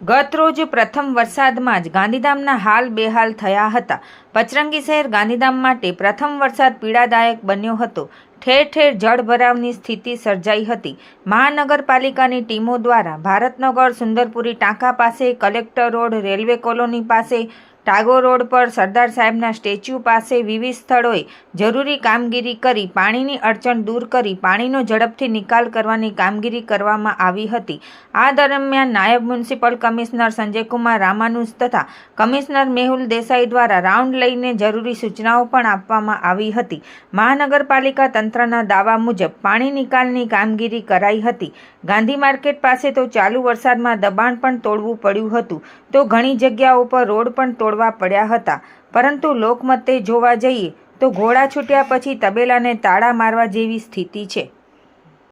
ગત રોજ પ્રથમ વરસાદમાં જ ગાંધીધામના હાલ બેહાલ થયા હતા। પચરંગી શહેર ગાંધીધામ માટે પ્રથમ વરસાદ પીડાદાયક બન્યો હતો। ઠેર ઠેર જળભરાવની સ્થિતિ સર્જાઈ હતી। મહાનગરપાલિકાની ટીમો દ્વારા ભારતનગર, સુંદરપુરી ટાંકા પાસે, કલેક્ટર રોડ, રેલવે કોલોની પાસે, ટાગોર રોડ પર, સરદાર સાહેબના સ્ટેચ્યુ પાસે વિવિધ સ્થળોએ જરૂરી કામગીરી કરી પાણીની અડચણ દૂર કરી પાણીનો ઝડપથી નિકાલ કરવાની કામગીરી કરવામાં આવી હતી। આ દરમિયાન નાયબ મ્યુનિસિપલ કમિશનર સંજયકુમાર રામાનુજ તથા કમિશનર મેહુલ દેસાઈ દ્વારા રાઉન્ડ લઈને જરૂરી સૂચનાઓ પણ આપવામાં આવી હતી। મહાનગરપાલિકા તંત્રના દાવા મુજબ પાણી નિકાલની કામગીરી કરાઈ હતી। ગાંધી માર્કેટ પાસે તો ચાલુ વરસાદમાં દબાણ પણ તોડવું પડ્યું હતું, તો ઘણી જગ્યાઓ પર રોડ પણ તોડવા પડ્યા હતા। પરંતુ લોકમતે જોવા જઈએ તો ઘોડા છૂટ્યા પછી તબેલાને તાળા મારવા જેવી સ્થિતિ છે।